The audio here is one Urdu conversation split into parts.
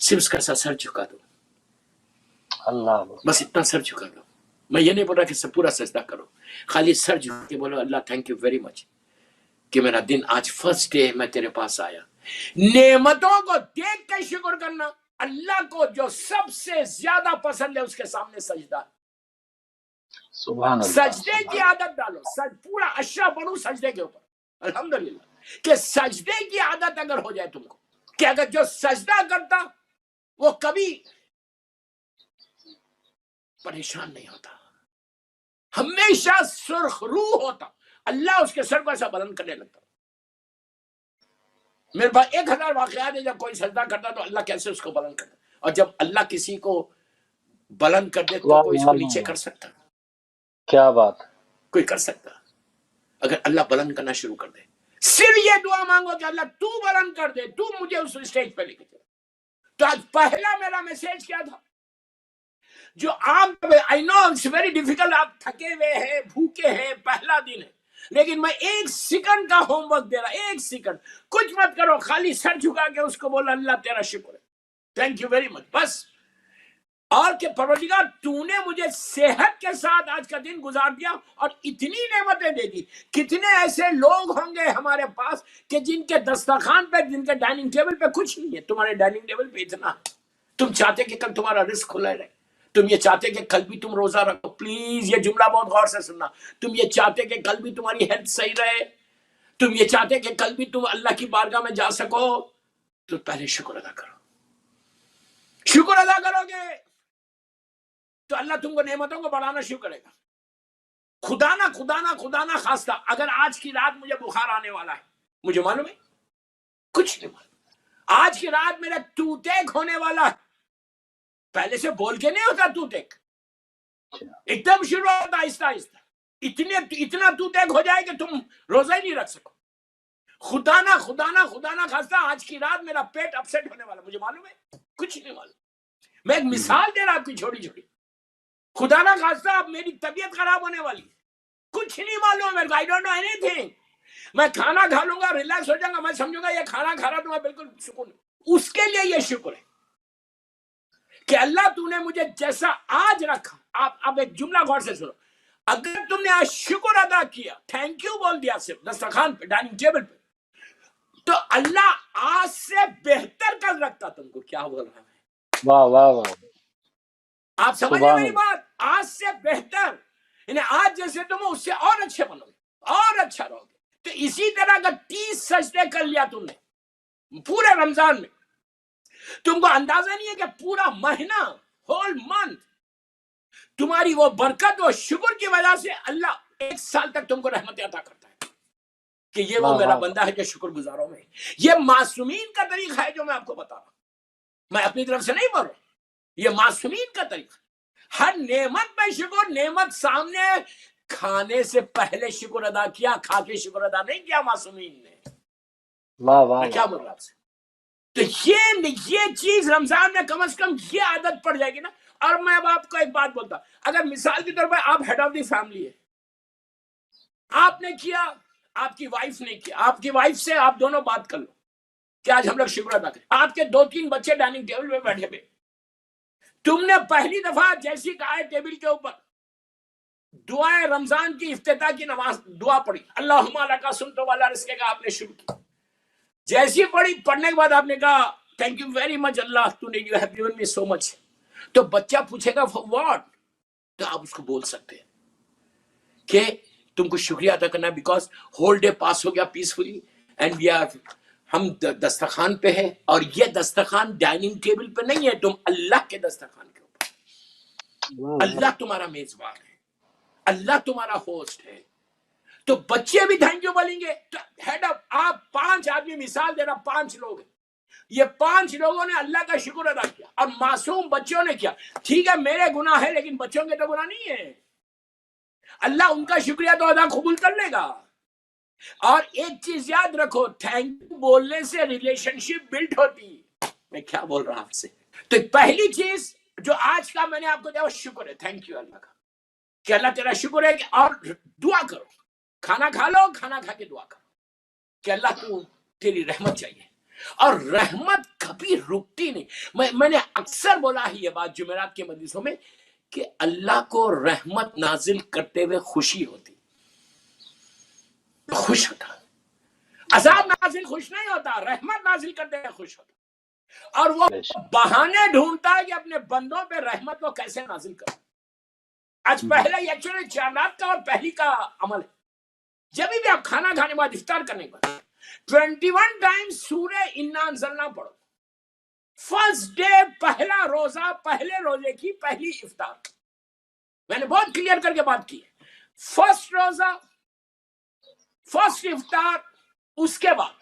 صرف اس کا سر جھکا دو، اللہ بس اتنا سر جھکا دو. میں یہ نہیں بول رہا کہ پورا سجدہ کرو، خالی سر جھکا کے بولو اللہ تھینک یو ویری مچ کہ میرا دن آج فرسٹ ڈے میں تیرے پاس آیا. نعمتوں کو دیکھ کے شکر کرنا. اللہ کو جو سب سے زیادہ پسند ہے اس کے سامنے سجدہ. سبحان اللہ. سجدے کی عادت ڈالو، پورا اشرا بنو سجدے کے اوپر. الحمدللہ کہ سجدے کی عادت اگر ہو جائے تم کو، کہ اگر جو سجدہ کرتا وہ کبھی پریشان نہیں ہوتا، ہمیشہ سرخ روح ہوتا، اللہ اس کے سر کو ایسا بلند کرنے لگتا. میرے پاس 1000 واقعات ہے جب کوئی سجدہ کرتا تو اللہ کیسے اس کو بلند کرتا، اور جب اللہ کسی کو بلند کر دے تو کوئی اس کو نیچے کر سکتا؟ کیا بات. کوئی کر سکتا؟ اگر اللہ بلند کرنا شروع کر دے، صرف یہ دعا مانگو کہ اللہ تو بلند کر دے، تو مجھے اس اسٹیج پہ لے کے چل. تو آج پہلا میرا میسج کیا تھا؟ جو آپ I know it's very difficult، آپ تھکے ہوئے ہیں، بھوکے ہیں، پہلا دن ہے، لیکن میں 1 سیکنڈ کا ہوم ورک دے رہا. 1 سیکنڈ کچھ مت کرو، خالی سر جھکا کے اس کو بولا اللہ تیرا شکر ہے، تھینک یو ویری مچ بس. اور کہ پروردگار تو نے مجھے صحت کے ساتھ آج کا دن گزار دیا اور اتنی نعمتیں دے دی. کتنے ایسے لوگ ہوں گے ہمارے پاس کہ جن کے دسترخوان پہ، جن کے ڈائننگ ٹیبل پہ کچھ نہیں ہے، تمہارے ڈائننگ ٹیبل پہ اتنا. تم چاہتے کہ کل تمہارا رزق کھلا رہے، تم یہ چاہتے کہ کل بھی تم روزہ رکھو. پلیز یہ جملہ بہت غور سے سننا. تم یہ چاہتے کہ کل بھی تمہاری ہیلتھ صحیح رہے، تم یہ چاہتے کہ کل بھی تم اللہ کی بارگاہ میں جا سکو، تو پہلے شکر ادا کرو. شکر ادا کرو گے تو اللہ تم کو نعمتوں کو بڑھانا شروع کرے گا. خدا نہ خواستہ اگر آج کی رات مجھے بخار آنے والا ہے، مجھے معلوم ہے کچھ نہیں معلوم، آج کی رات میرا ٹوٹ ایک ہونے والا ہے، پہلے سے بول کے نہیں ہوتا ٹوٹ ایک، ایک دم شروع ہوتا آہستہ آہستہ. اتنا ٹوٹ ایک ہو جائے کہ تم روزہ ہی نہیں رکھ سکو. خدا نہ خواستہ آج کی رات میرا پیٹ اپسیٹ ہونے والا، مجھے معلوم ہے کچھ نہیں معلوم. میں ایک مثال دے رہا آپ کی چھوٹی چھوٹی. خدا نہ خواستہ اب میری طبیعت خراب ہونے والی، کچھ نہیں معلوم میرے کو، I don't know anything. میں کھانا کھا لوں گا، ریلیکس ہو جاؤں گا، میں سمجھوں گا یہ کھانا کھا رہا تو میں بالکل سکون. اس کے لیے یہ شکر ہے کہ اللہ تو نے مجھے جیسا آج رکھا. آپ ایک جملہ غور سے سنو. اگر تم نے آج شکر ادا کیا، تھینک یو بول دیا صرف دسترخوان پہ، ڈائننگ ٹیبل پہ، تو اللہ آج سے بہتر کر رکھتا تم کو. کیا بول رہا ہے؟ واہ واہ واہ. آپ سمجھ رہے میری بات؟ آج سے بہتر، یعنی آج جیسے تم اس سے اور اچھے بنو گے، اور اچھا رہو گے. تو اسی طرح کا 30 سجدے کر لیا تم نے پورے رمضان میں، تم کو اندازہ نہیں ہے کہ پورا مہینہ، ہول منتھ، تمہاری وہ برکت و شکر کی وجہ سے اللہ 1 سال تک تم کو رحمت عطا کرتا ہے کہ یہ وہ میرا بندہ ہے جو شکر گزاروں میں. یہ معصومین کا طریقہ ہے جو میں آپ کو بتا رہا ہوں، میں اپنی طرف سے نہیں بول رہا، یہ معصومین کا طریقہ. ہر نعمت میں شکر، نعمت سامنے، کھانے سے پہلے شکر ادا کیا، کھا کے شکر ادا نہیں کیا معصومین نے. میں کیا بول رہا آپ سے؟ تو یہ چیز رمضان میں کم از کم یہ عادت پڑ جائے گی نا. اور میں اب آپ کو ایک بات بولتا، اگر مثال کے طور پر آپ ہیڈ آف دی فیملی ہے، آپ نے کیا، آپ کی وائف نے کیا، آپ کی وائف سے آپ دونوں بات کر لو کہ آج ہم لوگ شکر ادا کریں. آپ کے 2-3 بچے ڈائننگ ٹیبل پہ بیٹھے ہوئے، تم نے پہلی دفعہ جیسی کہا ہے ٹیبل کے اوپر دعائے رمضان کی افتتاح کی نماز دعا پڑھی، اللہم لک صمت والا رزق کا آپ نے شروع کی. جیسی پڑھی، پڑھنے کے بعد آپ نے کہا تھینک یو ویری مچ اللہ، تو نے یو ہیو گیون می سو مچ. تو بچہ پوچھے گا فار واٹ، تو آپ اس کو بول سکتے ہیں کہ تم کو شکریہ ادا کرنا بیکاز ہول ڈے پاس ہو گیا پیسفلی اینڈ وی آر، ہم دسترخوان پہ ہے، اور یہ دسترخوان ڈائننگ ٹیبل پہ نہیں ہے، تم اللہ کے دسترخوان کے اوپر. اللہ تمہارا میزبان ہے، اللہ تمہارا ہوسٹ ہے. تو بچے بھی تھینک یو بولیں گے. تو ہیڈ اپ آپ 5 آدمی، مثال دے رہا، 5 لوگ ہیں، یہ 5 لوگوں نے اللہ کا شکر ادا کیا، اور معصوم بچوں نے کیا. ٹھیک ہے میرے گناہ ہے لیکن بچوں کے تو گناہ نہیں ہے، اللہ ان کا شکریہ تو ادا قبول کر لے گا. اور ایک چیز یاد رکھو، تھینک یو بولنے سے ریلیشن شپ بلڈ ہوتی. میں کیا بول رہا آپ سے؟ تو پہلی چیز جو آج کا میں نے آپ کو دیا وہ شکر ہے، تھینک یو اللہ کا، کہ اللہ تیرا شکر ہے. اور دعا کرو، کھانا کھا لو، کھانا کھا کے دعا کرو کہ اللہ تو تیری رحمت چاہیے. اور رحمت کبھی رکتی نہیں. میں نے اکثر بولا ہے یہ بات جمعرات کے مجلسوں میں کہ اللہ کو رحمت نازل کرتے ہوئے خوشی ہوتی، خوش ہوتا. عذاب نازل خوش نہیں ہوتا، رحمت نازل کرتے ہوئے خوش ہوتا. اور وہ بہانے ڈھونڈتا ہے کہ اپنے بندوں پہ رحمت کو کیسے نازل کرے. آج پہلے یہ ایکچولی چارات کا اور پہلی کا عمل ہے. جب بھی آپ کھانا کھانے کے بعد افطار کرنے کے بعد 21 ٹائم سورہ انا انزلنا پڑھو. فرسٹ ڈے پہلا روزہ، پہلے روزے کی پہلی افطار. میں نے بہت کلیئر کر کے بات کی ہے. فرسٹ روزہ، فرسٹ افطار، اس کے بعد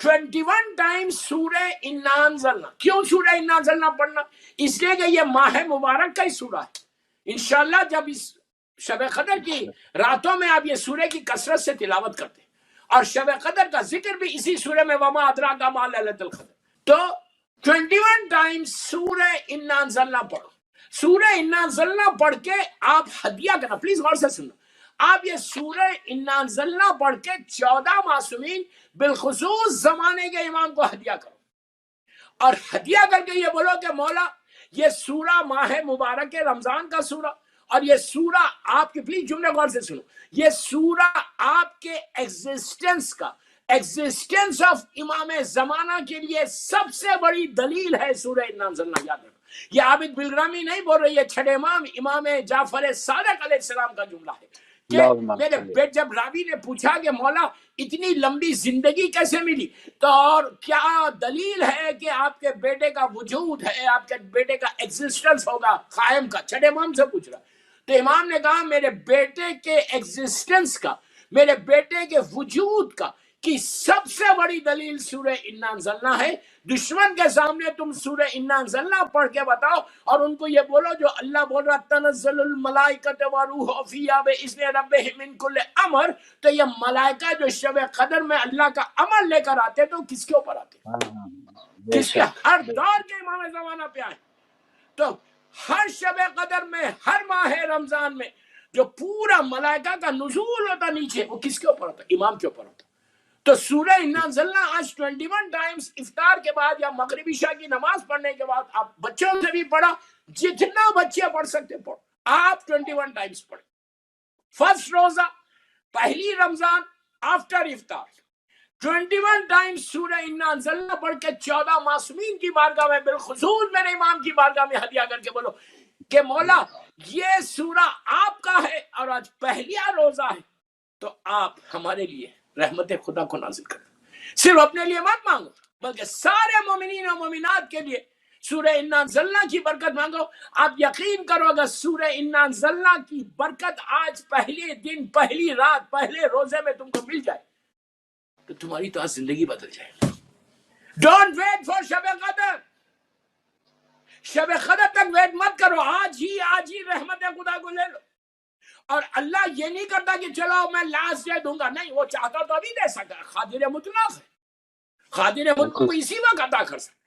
21 ٹائم سورہ انا انزلنا. کیوں سورہ انا انزلنا پڑھنا؟ اس لیے کہ یہ ماہ مبارک کا ہی سورہ ہے. انشاءاللہ جب اس شب قدر کی راتوں میں آپ یہ سورہ کی کثرت سے تلاوت کرتے ہیں، اور شب قدر کا ذکر بھی اسی سورہ میں وما ادراک ما لیلۃ القدر، تو 21 ٹائم سورہ انا انزلنا پڑھو. سورہ انا انزلنا پڑھ کے آپ ہدیہ کرنا. پلیز غور سے سننا. آپ یہ سورہ انا انزلنا پڑھ کے 14 معصومین بالخصوص زمانے کے امام کو ہدیہ کرو، اور ہدیہ کر کے یہ بولو کہ مولا یہ سورہ ماہ مبارک رمضان کا سورہ، اور یہ سورہ آپ کے، پلیز جملے غور سے سنو، یہ سورہ آپ کے ایگزسٹنس کا، ایگزسٹنس آف امام زمانہ کے لیے سب سے بڑی دلیل ہے. سورہ انا انزلنا یاد رکھو. یہ عابد بلرامی نہیں بول رہی ہے، چھٹے امام امام جعفر صادق علیہ السلام کا جملہ ہے کہ میرے بیٹ جب راوی نے پوچھا کہ مولا اتنی لمبی زندگی کیسے ملی، تو اور کیا دلیل ہے کہ آپ کے بیٹے کا وجود ہے، آپ کے بیٹے کا ایگزسٹنس ہوگا قائم کا، چھٹے امام سے پوچھ رہا. تو امام نے کہا میرے بیٹے کے ایگزسٹنس کا، میرے بیٹے کے وجود کا کی سب سے بڑی دلیل سورہ انا انزلنا ہے. دشمن کے سامنے تم سورہ انا انزلنا پڑھ کے بتاؤ، اور ان کو یہ بولو جو اللہ بول رہا تنزل الملائکۃ والروح فیہا باذن ربہم من کل امر. تو یہ ملائکہ جو شب قدر میں اللہ کا امر لے کر آتے تو کس کے اوپر آتے؟ کس کے؟ ہر دور کے امام زمانہ پہ آئے. تو ہر شب قدر میں، ہر ماہ رمضان میں جو پورا ملائکہ کا نزول ہوتا نیچے، وہ کس کے اوپر ہوتا؟ امام کے اوپر ہوتا. تو سورہ انا انزلنا آج 21 ٹائمز افطار کے بعد یا مغرب عشاء کی نماز پڑھنے کے بعد آپ بچوں سے بھی پڑھا، جتنا بچے پڑھ سکتے پڑھو. آپ 21 ٹائمز پڑھیں. فرسٹ روزہ، پہلی رمضان، آفٹر افطار 21 ٹائمز سورہ انا انزلنا پڑھ کے 14 معصومین کی بارگاہ میں، بالخصوص میرے امام کی بارگاہ میں ہدیہ کر کے بولو کہ مولا یہ سورہ آپ کا ہے اور آج پہلا روزہ ہے، تو آپ ہمارے لیے رحمت خدا کو نازل کریں. صرف اپنے لیے مت مانگو بلکہ سارے مومنین و مومنات کے لیے سورہ انا انزلنا کی برکت مانگو. آپ یقین کرو اگر سورہ انا انزلنا کی برکت آج پہلے دن، پہلی رات، پہلے روزے میں تم کو مل جائے تو تمہاری تو آج زندگی بدل جائے. ڈونٹ ویٹ فار شب قدر. شب قدر تک ویٹ مت کرو، آج ہی رحمت خدا کو لے لو. اور اللہ یہ نہیں کرتا کہ چلو میں لاسٹ ڈے دوں گا، نہیں، وہ چاہتا تو ابھی دے سکتا ہے. قادر مطلق ہے، قادر مطلق کو اسی وقت عطا کر سکتا.